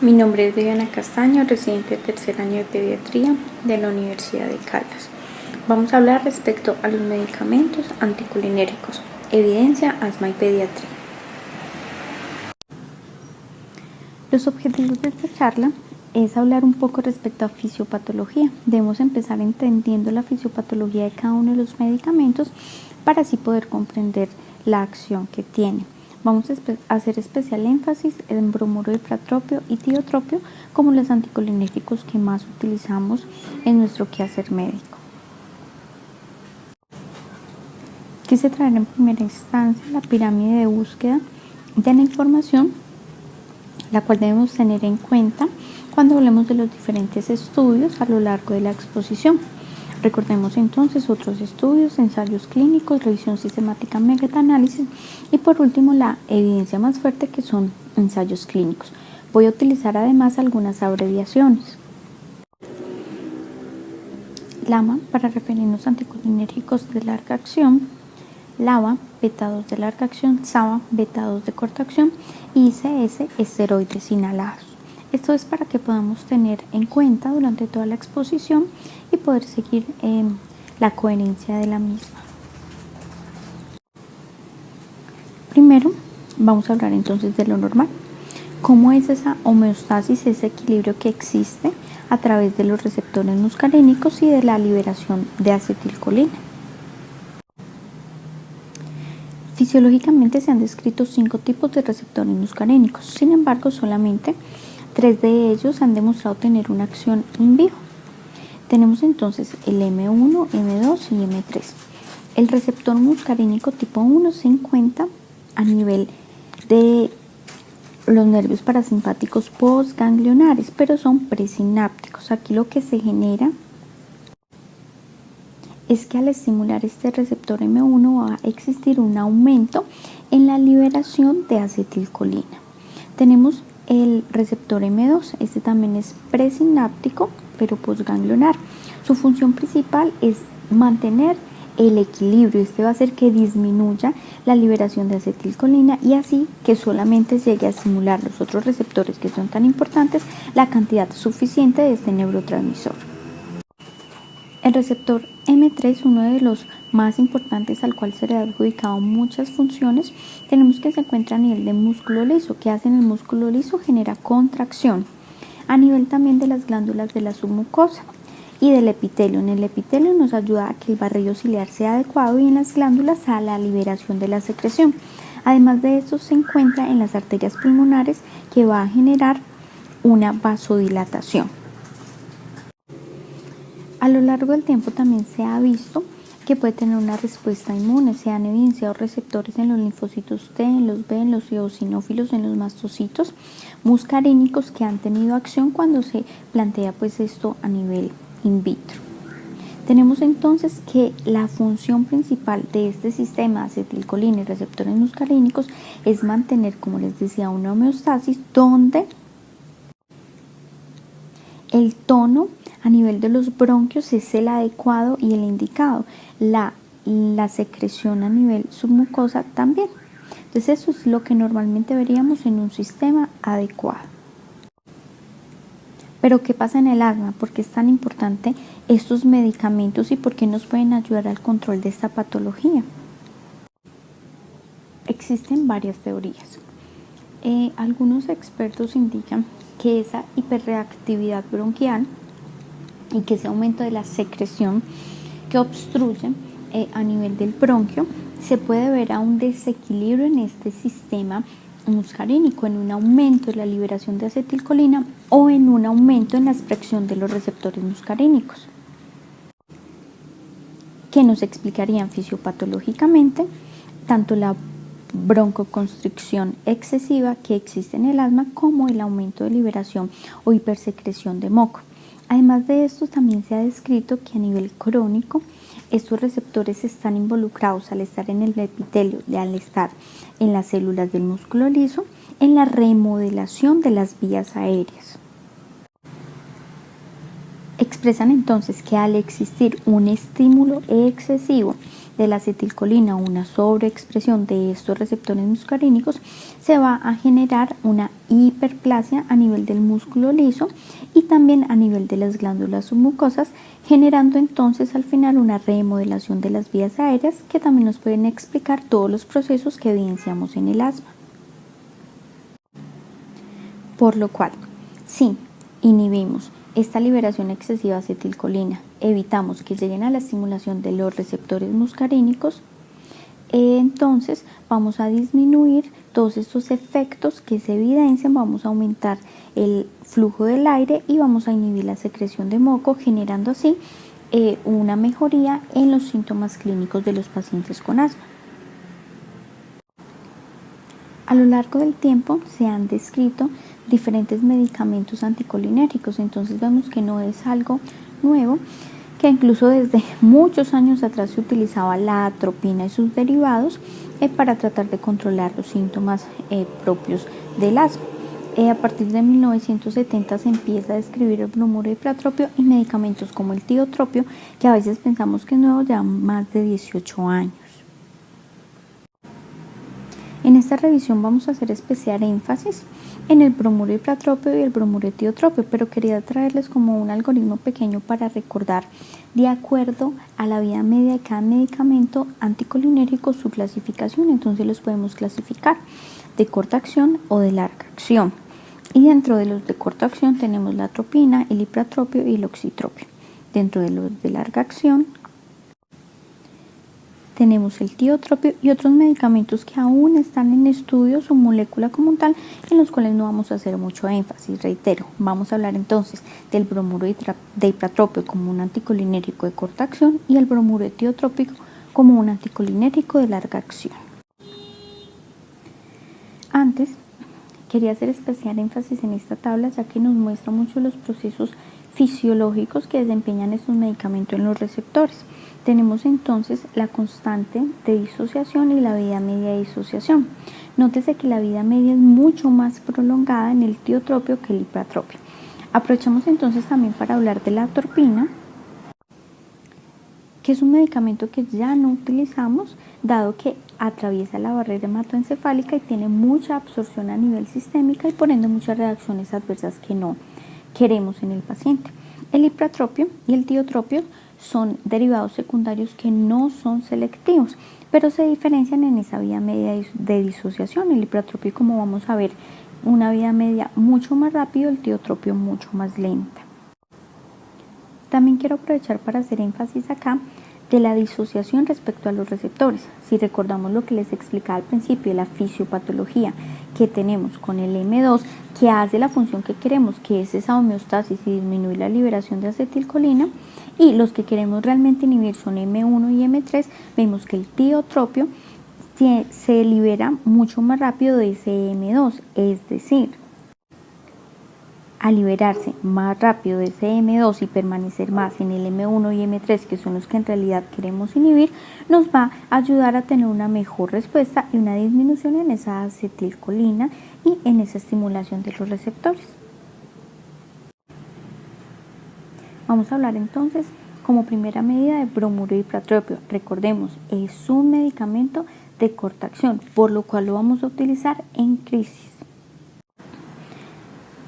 Mi nombre es Viviana Castaño, residente de tercer año de pediatría de la Universidad de Caldas. Vamos a hablar respecto a los medicamentos anticolinérgicos, evidencia, asma y pediatría. Los objetivos de esta charla es hablar un poco respecto a fisiopatología. Debemos empezar entendiendo la fisiopatología de cada uno de los medicamentos para así poder comprender la acción que tiene. Vamos a hacer especial énfasis en bromuro de pratropio y tiotropio como los anticolinérgicos que más utilizamos en nuestro quehacer médico. Quise traer en primera instancia la pirámide de búsqueda de la información, la cual debemos tener en cuenta cuando hablemos de los diferentes estudios a lo largo de la exposición. Recordemos entonces otros estudios, ensayos clínicos, revisión sistemática, metaanálisis y por último la evidencia más fuerte, que son ensayos clínicos. Voy a utilizar además algunas abreviaciones. LAMA para referirnos a anticolinérgicos de larga acción, LABA, beta-2 de larga acción, SABA, beta-2 de corta acción y ICS, esteroides inhalados. Esto es para que podamos tener en cuenta durante toda la exposición y poder seguir la coherencia de la misma. Primero, vamos a hablar entonces de lo normal. ¿Cómo es esa homeostasis, ese equilibrio que existe a través de los receptores muscarínicos y de la liberación de acetilcolina? Fisiológicamente se han descrito 5 tipos de receptores muscarínicos, sin embargo solamente 3 de ellos han demostrado tener una acción in vivo. Tenemos entonces el M1, M2 y M3. El receptor muscarínico tipo 1 se encuentra a nivel de los nervios parasimpáticos postganglionares, pero son presinápticos. Aquí lo que se genera es que al estimular este receptor M1 va a existir un aumento en la liberación de acetilcolina. Tenemos el receptor M2, este también es presináptico pero postganglionar. Su función principal es mantener el equilibrio. Este va a hacer que disminuya la liberación de acetilcolina y así que solamente llegue a estimular los otros receptores que son tan importantes la cantidad suficiente de este neurotransmisor. El receptor M3, uno de los más importantes al cual se le ha adjudicado muchas funciones, tenemos que se encuentra a nivel de músculo liso. ¿Qué hace en el músculo liso? Genera contracción. A nivel también de las glándulas de la submucosa y del epitelio. En el epitelio nos ayuda a que el barrido ciliar sea adecuado y en las glándulas a la liberación de la secreción. Además de esto se encuentra en las arterias pulmonares que va a generar una vasodilatación. A lo largo del tiempo también se ha visto que puede tener una respuesta inmune. Se han evidenciado receptores en los linfocitos T, en los B, en los eosinófilos, en los mastocitos muscarínicos que han tenido acción cuando se plantea pues esto a nivel in vitro. Tenemos entonces que la función principal de este sistema de acetilcolina y receptores muscarínicos es mantener, como les decía, una homeostasis donde el tono a nivel de los bronquios es el adecuado y el indicado. La secreción a nivel submucosa también. Entonces eso es lo que normalmente veríamos en un sistema adecuado. Pero ¿qué pasa en el asma? ¿Por qué es tan importante estos medicamentos y por qué nos pueden ayudar al control de esta patología? Existen varias teorías. Algunos expertos indican que esa hiperreactividad bronquial y que ese aumento de la secreción que obstruye a nivel del bronquio se puede ver a un desequilibrio en este sistema muscarínico, en un aumento de la liberación de acetilcolina o en un aumento en la expresión de los receptores muscarínicos, que nos explicarían fisiopatológicamente tanto la broncoconstricción excesiva que existe en el asma como el aumento de liberación o hipersecreción de moco. Además de esto, también se ha descrito que a nivel crónico estos receptores están involucrados al estar en el epitelio y al estar en las células del músculo liso en la remodelación de las vías aéreas. Expresan entonces que al existir un estímulo excesivo de la acetilcolina o una sobreexpresión de estos receptores muscarínicos, se va a generar una hiperplasia a nivel del músculo liso y también a nivel de las glándulas submucosas, generando entonces al final una remodelación de las vías aéreas que también nos pueden explicar todos los procesos que evidenciamos en el asma. Por lo cual, si inhibimos esta liberación excesiva de acetilcolina, evitamos que lleguen a la estimulación de los receptores muscarínicos, entonces vamos a disminuir todos estos efectos que se evidencian, vamos a aumentar el flujo del aire y vamos a inhibir la secreción de moco, generando así una mejoría en los síntomas clínicos de los pacientes con asma. A lo largo del tiempo se han descrito diferentes medicamentos anticolinérgicos, entonces vemos que no es algo nuevo, que incluso desde muchos años atrás se utilizaba la atropina y sus derivados para tratar de controlar los síntomas propios del asma. A partir de 1970 se empieza a describir el bromuro de ipratropio y medicamentos como el tiotropio, que a veces pensamos que es nuevo, ya más de 18 años. En esta revisión vamos a hacer especial énfasis en el bromuro de ipratropio y el bromuro de tiotropio, pero quería traerles como un algoritmo pequeño para recordar, de acuerdo a la vida media de cada medicamento anticolinérgico, su clasificación. Entonces los podemos clasificar de corta acción o de larga acción. Y dentro de los de corta acción tenemos la atropina, el ipratropio y el oxitropio. Dentro de los de larga acción tenemos el tiotropio y otros medicamentos que aún están en estudio, su molécula como tal, en los cuales no vamos a hacer mucho énfasis. Reitero, vamos a hablar entonces del bromuro de ipratropio como un anticolinérico de corta acción y el bromuro de tiotrópico como un anticolinérico de larga acción. Antes, quería hacer especial énfasis en esta tabla, ya que nos muestra mucho los procesos fisiológicos que desempeñan estos medicamentos en los receptores. Tenemos entonces la constante de disociación y la vida media de disociación. Nótese que la vida media es mucho más prolongada en el tiotropio que el ipratropio. Aprovechamos entonces también para hablar de la atropina, que es un medicamento que ya no utilizamos, dado que atraviesa la barrera hematoencefálica y tiene mucha absorción a nivel sistémica y por ende muchas reacciones adversas que no queremos en el paciente. El ipratropio y el tiotropio son derivados secundarios que no son selectivos, pero se diferencian en esa vía media de disociación. El ipratropio, como vamos a ver, una vía media mucho más rápido, el tiotropio mucho más lenta. También quiero aprovechar para hacer énfasis acá de la disociación respecto a los receptores. Si recordamos lo que les explicaba al principio, la fisiopatología que tenemos con el M2, que hace la función que queremos, que es esa homeostasis y disminuir la liberación de acetilcolina, y los que queremos realmente inhibir son M1 y M3, vemos que el tiotropio se libera mucho más rápido de ese M2, es decir, al liberarse más rápido de ese M2 y permanecer más en el M1 y M3, que son los que en realidad queremos inhibir, nos va a ayudar a tener una mejor respuesta y una disminución en esa acetilcolina y en esa estimulación de los receptores. Vamos a hablar entonces como primera medida de bromuro de ipratropio. Recordemos, es un medicamento de corta acción, por lo cual lo vamos a utilizar en crisis.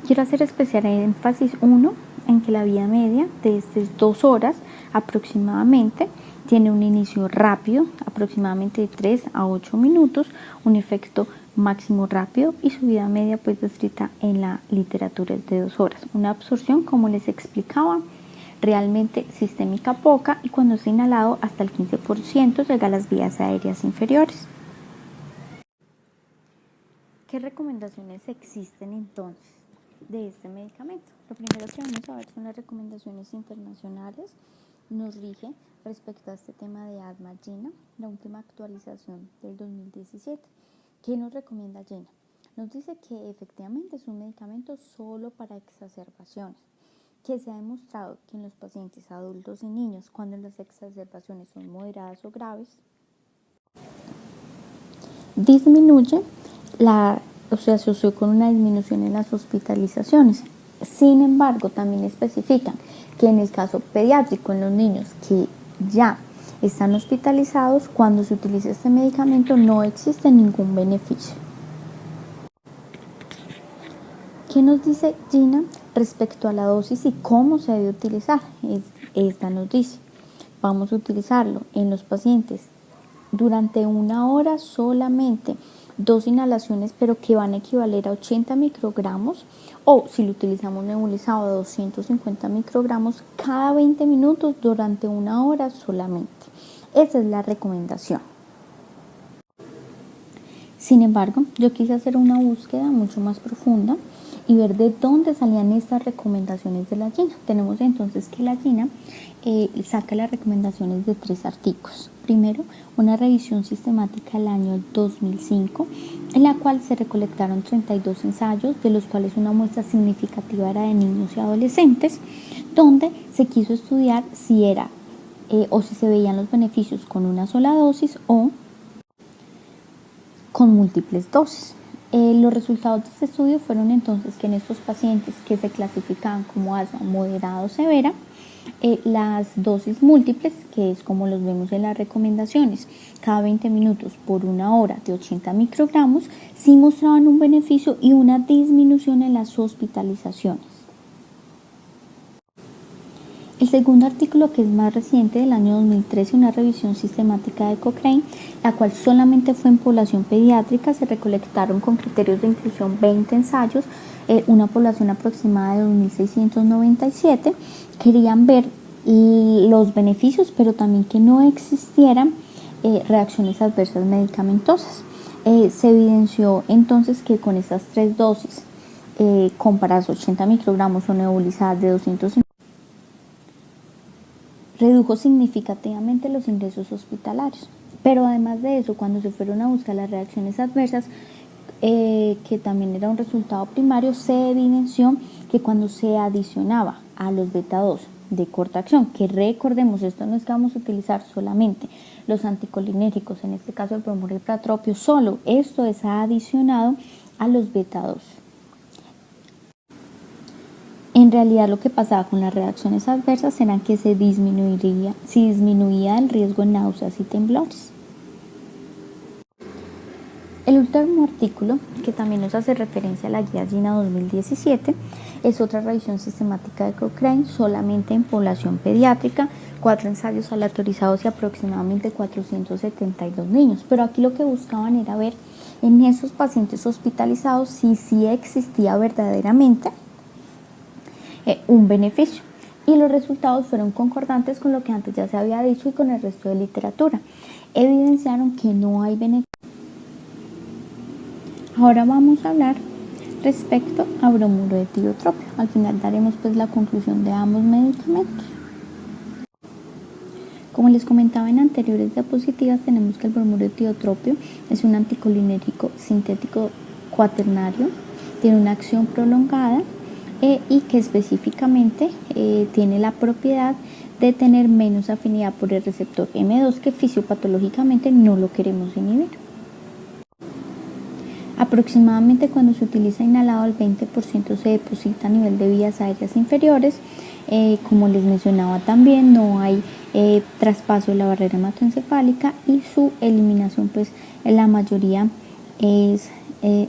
Quiero hacer especial énfasis, uno, en que la vida media de estas 2 horas aproximadamente tiene un inicio rápido, aproximadamente de 3 a 8 minutos, un efecto máximo rápido y su vida media pues descrita en la literatura es de 2 horas. Una absorción, como les explicaba, realmente sistémica poca y cuando es inhalado hasta el 15% llega a las vías aéreas inferiores. ¿Qué recomendaciones existen entonces de este medicamento? Lo primero que vamos a ver son las recomendaciones internacionales. Nos rige respecto a este tema de asma GINA, la última actualización del 2017. ¿Qué nos recomienda GINA? Nos dice que efectivamente es un medicamento solo para exacerbaciones, que se ha demostrado que en los pacientes adultos y niños, cuando las exacerbaciones son moderadas o graves, disminuye se asoció con una disminución en las hospitalizaciones. Sin embargo, también especifican que en el caso pediátrico, en los niños que ya están hospitalizados. Cuando se utiliza este medicamento no existe ningún beneficio. ¿Qué nos dice Gina respecto a la dosis y cómo se debe utilizar? Esta nos dice, vamos a utilizarlo en los pacientes durante 1 hora solamente, 2 inhalaciones, pero que van a equivaler a 80 microgramos, o si lo utilizamos nebulizado, a 250 microgramos cada 20 minutos durante 1 hora solamente. Esa es la recomendación. Sin embargo, yo quise hacer una búsqueda mucho más profunda y ver de dónde salían estas recomendaciones de la Gina. Tenemos entonces que la Gina saca las recomendaciones de 3 artículos. Primero, una revisión sistemática del año 2005, en la cual se recolectaron 32 ensayos, de los cuales una muestra significativa era de niños y adolescentes, donde se quiso estudiar si era o si se veían los beneficios con una sola dosis o con múltiples dosis. Los resultados de este estudio fueron entonces que en estos pacientes que se clasificaban como asma moderada o severa, las dosis múltiples, que es como los vemos en las recomendaciones, cada 20 minutos por 1 hora de 80 microgramos, sí mostraban un beneficio y una disminución en las hospitalizaciones. El segundo artículo, que es más reciente, del año 2013, una revisión sistemática de Cochrane, la cual solamente fue en población pediátrica. Se recolectaron con criterios de inclusión 20 ensayos, una población aproximada de 2.697. Querían ver los beneficios, pero también que no existieran reacciones adversas medicamentosas. Se evidenció entonces que con estas 3 dosis, comparadas 80 microgramos o nebulizadas de 250, redujo significativamente los ingresos hospitalarios. Pero además de eso, cuando se fueron a buscar las reacciones adversas, que también era un resultado primario, se evidenció que cuando se adicionaba a los beta 2 de corta acción, que recordemos, esto no es que vamos a utilizar solamente los anticolinérgicos, en este caso el bromuro y pratropio, solo esto es adicionado a los beta 2. En realidad lo que pasaba con las reacciones adversas era que se disminuía el riesgo de náuseas y temblores. El último artículo, que también nos hace referencia a la guía Gina 2017, es otra revisión sistemática de Cochrane, solamente en población pediátrica, 4 ensayos aleatorizados y aproximadamente 472 niños. Pero aquí lo que buscaban era ver en esos pacientes hospitalizados si sí existía verdaderamente un beneficio, y los resultados fueron concordantes con lo que antes ya se había dicho y con el resto de literatura. Evidenciaron que no hay beneficio. Ahora vamos a hablar respecto a bromuro de tiotropio. Al final daremos pues la conclusión de ambos medicamentos. Como les comentaba en anteriores diapositivas, tenemos que el bromuro de tiotropio es un anticolinérgico sintético cuaternario, tiene una acción prolongada y que específicamente tiene la propiedad de tener menos afinidad por el receptor M2, que fisiopatológicamente no lo queremos inhibir. Aproximadamente cuando se utiliza inhalado, el 20% se deposita a nivel de vías aéreas inferiores. Como les mencionaba también, no hay traspaso de la barrera hematoencefálica y su eliminación pues la mayoría es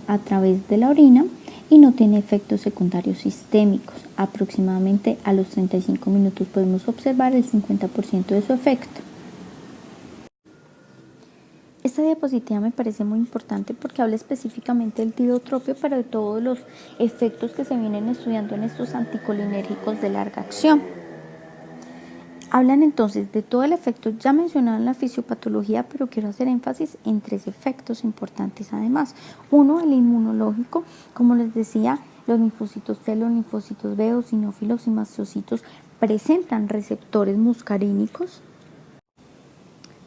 a través de la orina y no tiene efectos secundarios sistémicos. Aproximadamente a los 35 minutos podemos observar el 50% de su efecto. Esta diapositiva me parece muy importante porque habla específicamente del tiotropio, pero de todos los efectos que se vienen estudiando en estos anticolinérgicos de larga acción. Hablan entonces de todo el efecto ya mencionado en la fisiopatología, pero quiero hacer énfasis en 3 efectos importantes además. Uno, el inmunológico. Como les decía, los linfocitos T, los linfocitos B, eosinófilos y mastocitos presentan receptores muscarínicos,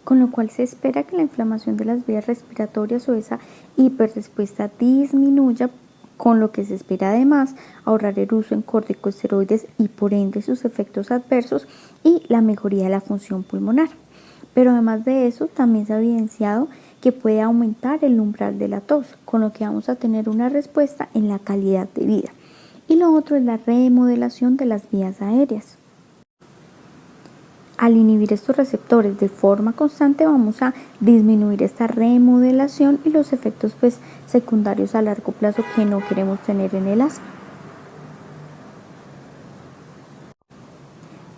con lo cual se espera que la inflamación de las vías respiratorias o esa hiperrespuesta disminuya, con lo que se espera además ahorrar el uso en corticosteroides y por ende sus efectos adversos y la mejoría de la función pulmonar. Pero además de eso, también se ha evidenciado que puede aumentar el umbral de la tos, con lo que vamos a tener una respuesta en la calidad de vida. Y lo otro es la remodelación de las vías aéreas. Al inhibir estos receptores de forma constante vamos a disminuir esta remodelación y los efectos pues, secundarios a largo plazo que no queremos tener en el asma.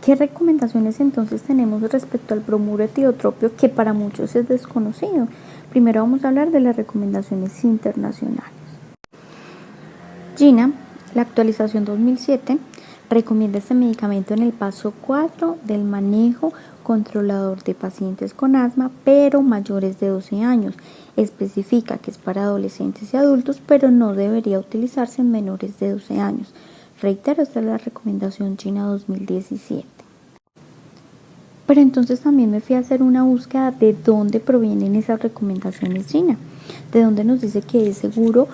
¿Qué recomendaciones entonces tenemos respecto al bromuro etiotropio que para muchos es desconocido? Primero vamos a hablar de las recomendaciones internacionales. GINA, la actualización 2007, recomienda este medicamento en el paso 4 del manejo controlador de pacientes con asma, pero mayores de 12 años. Especifica que es para adolescentes y adultos, pero no debería utilizarse en menores de 12 años. Reitero, esta es la recomendación GINA 2017. Pero entonces también me fui a hacer una búsqueda de dónde provienen esas recomendaciones GINA, de dónde nos dice que es seguro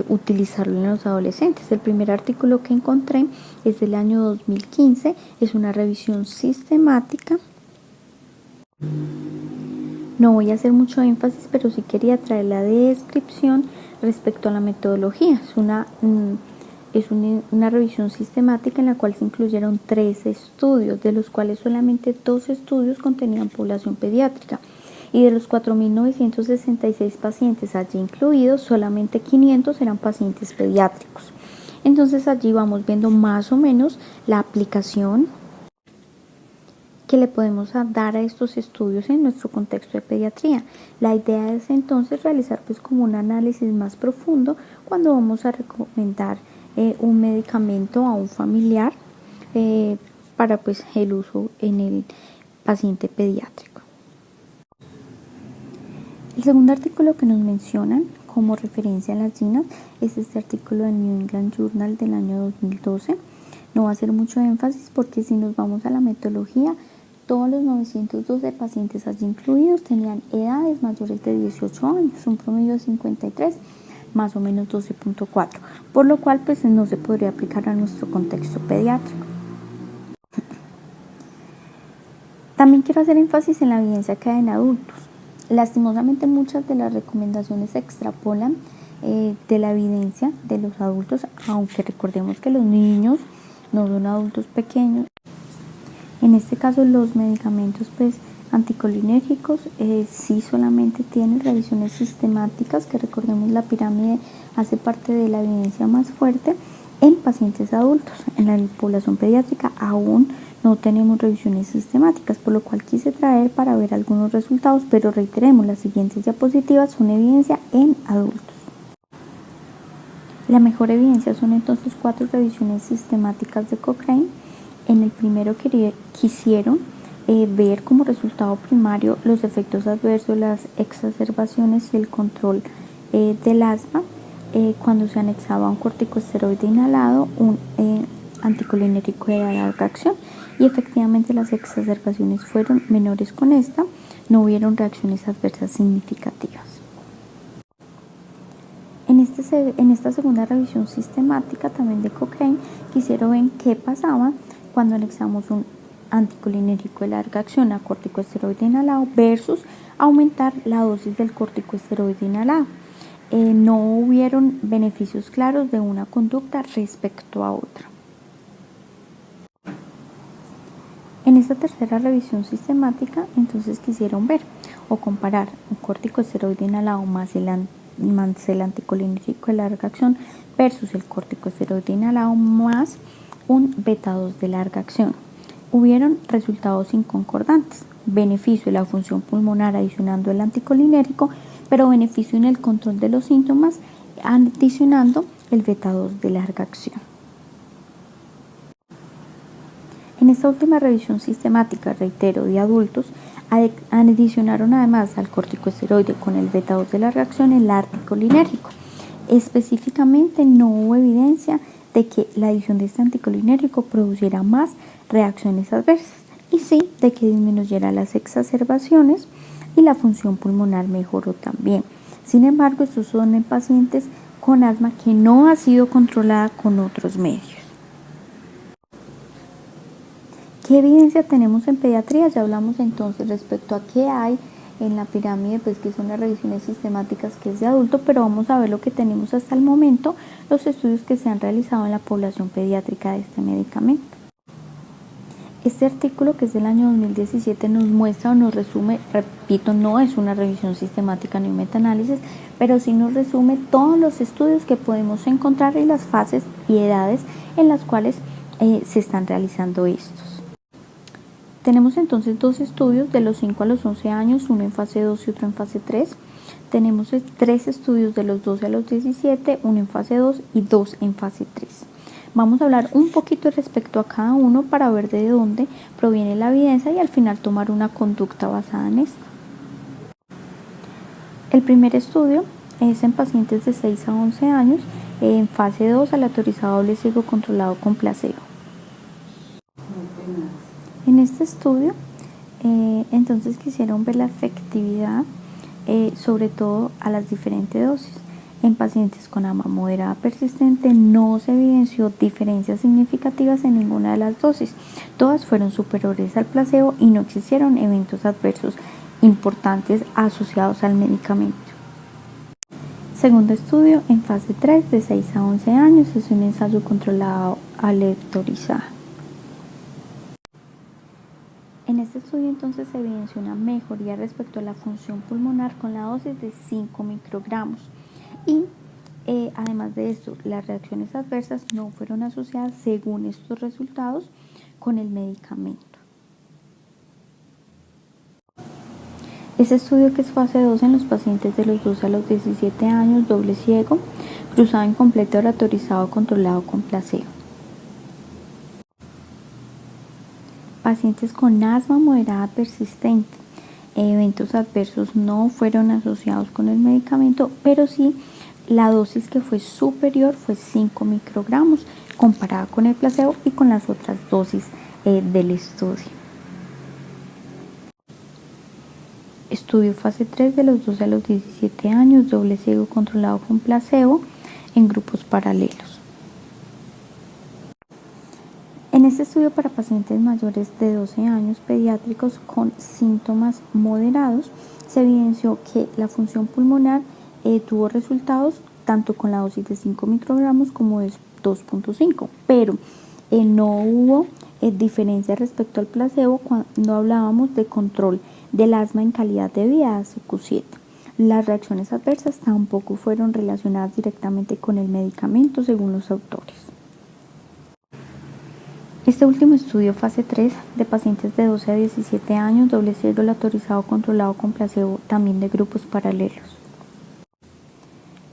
utilizarlo en los adolescentes. El primer artículo que encontré es del año 2015, es una revisión sistemática. No voy a hacer mucho énfasis, pero sí quería traer la descripción respecto a la metodología. Es una revisión sistemática en la cual se incluyeron 13 estudios, de los cuales solamente 2 estudios contenían población pediátrica. Y de los 4.966 pacientes allí incluidos, solamente 500 eran pacientes pediátricos. Entonces allí vamos viendo más o menos la aplicación que le podemos dar a estos estudios en nuestro contexto de pediatría. La idea es entonces realizar pues como un análisis más profundo cuando vamos a recomendar un medicamento a un familiar para pues el uso en el paciente pediátrico. El segundo artículo que nos mencionan como referencia a las GINA es este artículo del New England Journal del año 2012. No va a hacer mucho énfasis porque si nos vamos a la metodología, todos los 912 pacientes allí incluidos tenían edades mayores de 18 años, un promedio de 53, más o menos 12.4, por lo cual pues no se podría aplicar a nuestro contexto pediátrico. También quiero hacer énfasis en la evidencia que hay en adultos. Lastimosamente muchas de las recomendaciones se extrapolan de la evidencia de los adultos, aunque recordemos que los niños no son adultos pequeños. En este caso los medicamentos pues, anticolinérgicos sí solamente tienen revisiones sistemáticas, que recordemos la pirámide hace parte de la evidencia más fuerte en pacientes adultos. En la población pediátrica aún no tenemos revisiones sistemáticas, por lo cual quise traer para ver algunos resultados, pero reiteremos, las siguientes diapositivas son evidencia en adultos. La mejor evidencia son entonces 4 revisiones sistemáticas de Cochrane. En el primero quisieron ver como resultado primario los efectos adversos, las exacerbaciones y el control del asma cuando se anexaba un corticosteroide inhalado, un anticolinérico de larga acción, y efectivamente las exacerbaciones fueron menores con esta, no hubieron reacciones adversas significativas. En esta segunda revisión sistemática también de Cochrane quisieron ver qué pasaba cuando anexamos un anticolinérico de larga acción a corticosteroide inhalado versus aumentar la dosis del corticosteroide inhalado. No hubieron beneficios claros de una conducta respecto a otra. En esta tercera revisión sistemática, entonces quisieron ver o comparar un corticosteroide inhalado más el anticolinérico de larga acción versus el corticosteroide inhalado más un beta-2 de larga acción. Hubieron resultados inconcordantes, beneficio en la función pulmonar adicionando el anticolinérico, pero beneficio en el control de los síntomas adicionando el beta-2 de larga acción. En esta última revisión sistemática, reitero, de adultos, adicionaron además al corticosteroide con el beta-2 de larga acción el anticolinérico. Específicamente no hubo evidencia de que la adición de este anticolinérico produciera más reacciones adversas y sí de que disminuyera las exacerbaciones y la función pulmonar mejoró también. Sin embargo, estos son en pacientes con asma que no ha sido controlada con otros medios. ¿Qué evidencia tenemos en pediatría? Ya hablamos entonces respecto a qué hay en la pirámide, pues que son las revisiones sistemáticas que es de adulto, pero vamos a ver lo que tenemos hasta el momento, los estudios que se han realizado en la población pediátrica de este medicamento. Este artículo, que es del año 2017, nos muestra o nos resume, repito, no es una revisión sistemática ni un metaanálisis, pero sí nos resume todos los estudios que podemos encontrar y las fases y edades en las cuales se están realizando estos. Tenemos entonces dos estudios de los 5 a los 11 años, uno en fase 2 y otro en fase 3. Tenemos 3 estudios de los 12 a los 17, uno en fase 2 y 2 en fase 3. Vamos a hablar un poquito respecto a cada uno para ver de dónde proviene la evidencia y al final tomar una conducta basada en esto. El primer estudio es en pacientes de 6 a 11 años, en fase 2, aleatorizado doble ciego controlado con placebo. En este estudio, entonces quisieron ver la efectividad, sobre todo a las diferentes dosis. En pacientes con asma moderada persistente no se evidenció diferencias significativas en ninguna de las dosis. Todas fueron superiores al placebo y no existieron eventos adversos importantes asociados al medicamento. Segundo estudio, en fase 3, de 6 a 11 años, es un ensayo controlado aleatorizado. En este estudio entonces se evidenció una mejoría respecto a la función pulmonar con la dosis de 5 microgramos y además de esto, las reacciones adversas no fueron asociadas según estos resultados con el medicamento. Este estudio, que es fase 2 en los pacientes de los 12 a los 17 años, doble ciego, cruzado incompleto aleatorizado controlado con placebo. Pacientes con asma moderada persistente. Eventos adversos no fueron asociados con el medicamento, pero sí la dosis que fue superior fue 5 microgramos comparada con el placebo y con las otras dosis del estudio. Estudio fase 3 de los 12 a los 17 años, doble ciego controlado con placebo en grupos paralelos. En este estudio para pacientes mayores de 12 años pediátricos con síntomas moderados, se evidenció que la función pulmonar tuvo resultados tanto con la dosis de 5 microgramos como de 2.5, pero no hubo diferencia respecto al placebo cuando hablábamos de control del asma en calidad de vida, ACQ-7. Las reacciones adversas tampoco fueron relacionadas directamente con el medicamento según los autores. Este último estudio, fase 3, de pacientes de 12 a 17 años, doble ciego aleatorizado controlado con placebo, también de grupos paralelos.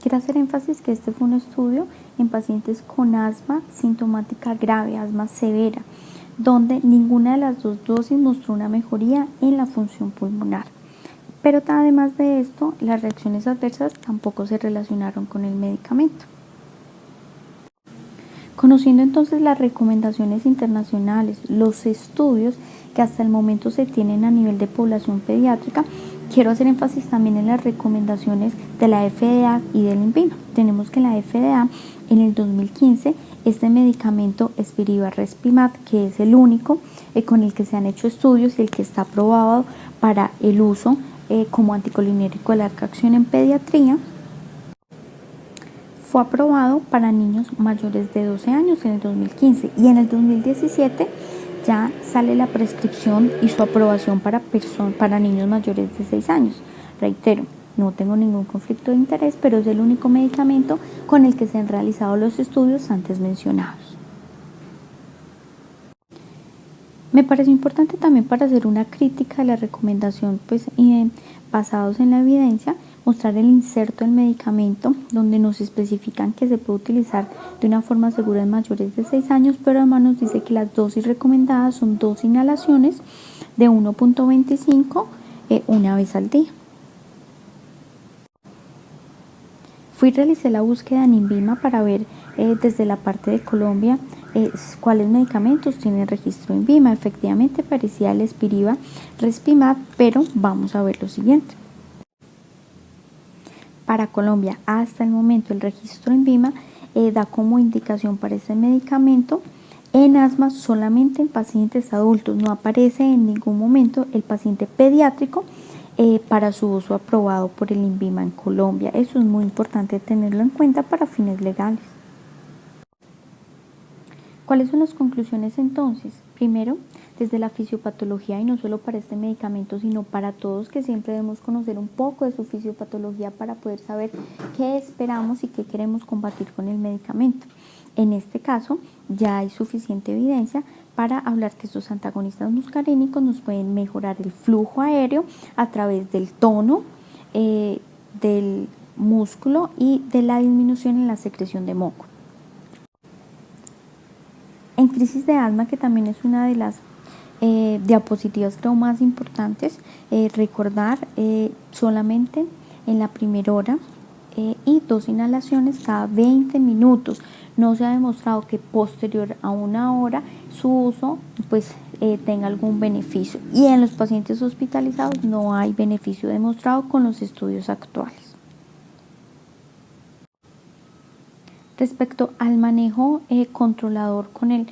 Quiero hacer énfasis que este fue un estudio en pacientes con asma sintomática grave, asma severa, donde ninguna de las dos dosis mostró una mejoría en la función pulmonar. Pero además de esto, las reacciones adversas tampoco se relacionaron con el medicamento. Conociendo entonces las recomendaciones internacionales, los estudios que hasta el momento se tienen a nivel de población pediátrica, quiero hacer énfasis también en las recomendaciones de la FDA y del INVIMA. Tenemos que la FDA en el 2015, este medicamento Spiriva Respimat, que es el único con el que se han hecho estudios y el que está aprobado para el uso como anticolinérico de larga acción en pediatría, fue aprobado para niños mayores de 12 años en el 2015 y en el 2017 ya sale la prescripción y su aprobación para niños mayores de 6 años. Reitero, no tengo ningún conflicto de interés, pero es el único medicamento con el que se han realizado los estudios antes mencionados. Me pareció importante también, para hacer una crítica de la recomendación basados en la evidencia, mostrar el inserto del medicamento donde nos especifican que se puede utilizar de una forma segura en mayores de 6 años, pero además nos dice que las dosis recomendadas son 2 inhalaciones de 1.25 una vez al día. Realicé la búsqueda en INVIMA para ver desde la parte de Colombia cuáles medicamentos tienen registro en INVIMA. Efectivamente parecía el Spiriva Respimat, pero vamos a ver lo siguiente. Para Colombia, hasta el momento, el registro en INVIMA da como indicación para este medicamento en asma solamente en pacientes adultos. No aparece en ningún momento el paciente pediátrico para su uso aprobado por el INVIMA en Colombia. Eso es muy importante tenerlo en cuenta para fines legales. ¿Cuáles son las conclusiones entonces? Primero, desde la fisiopatología, y no solo para este medicamento, sino para todos, que siempre debemos conocer un poco de su fisiopatología para poder saber qué esperamos y qué queremos combatir con el medicamento. En este caso, ya hay suficiente evidencia para hablar que estos antagonistas muscarínicos nos pueden mejorar el flujo aéreo a través del tono del músculo y de la disminución en la secreción de moco. En crisis de asma, que también es una de las diapositivas creo más importantes, recordar solamente en la primera hora y 2 inhalaciones cada 20 minutos. No se ha demostrado que posterior a 1 hora su uso pues tenga algún beneficio, y en los pacientes hospitalizados no hay beneficio demostrado con los estudios actuales. Respecto al manejo controlador con el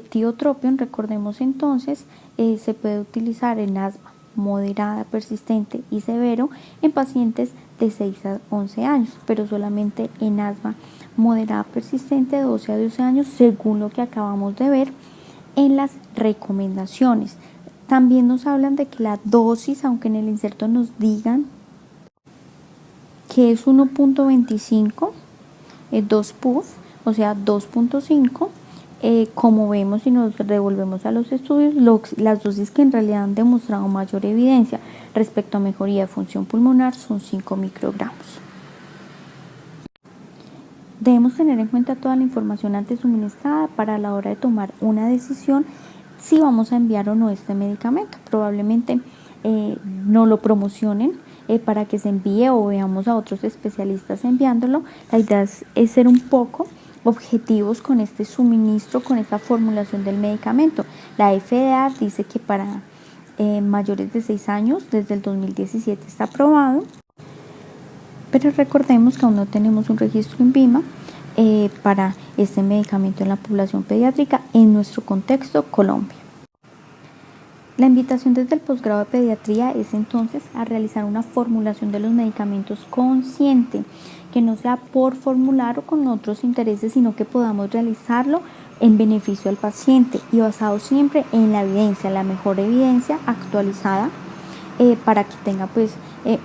tiotropium, recordemos entonces, se puede utilizar en asma moderada, persistente y severo en pacientes de 6 a 11 años, pero solamente en asma moderada persistente de 12 a 12 años, según lo que acabamos de ver en las recomendaciones. También nos hablan de que la dosis, aunque en el inserto nos digan que es 1.25, 2 puff, o sea 2.5, como vemos si nos devolvemos a los estudios, las dosis que en realidad han demostrado mayor evidencia respecto a mejoría de función pulmonar son 5 microgramos. Debemos tener en cuenta toda la información antes suministrada para la hora de tomar una decisión si vamos a enviar o no este medicamento. Probablemente no lo promocionen para que se envíe, o veamos a otros especialistas enviándolo. La idea es ser un poco objetivos con este suministro, con esta formulación del medicamento. La FDA dice que para mayores de 6 años, desde el 2017 está aprobado, pero recordemos que aún no tenemos un registro INVIMA para este medicamento en la población pediátrica en nuestro contexto Colombia. La invitación desde el posgrado de pediatría es entonces a realizar una formulación de los medicamentos consciente, que no sea por formular o con otros intereses, sino que podamos realizarlo en beneficio al paciente y basado siempre en la evidencia, la mejor evidencia actualizada, para que tenga pues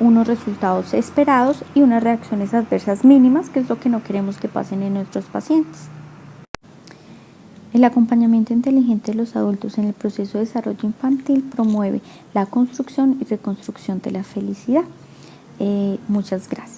unos resultados esperados y unas reacciones adversas mínimas, que es lo que no queremos que pasen en nuestros pacientes. El acompañamiento inteligente de los adultos en el proceso de desarrollo infantil promueve la construcción y reconstrucción de la felicidad. Muchas gracias.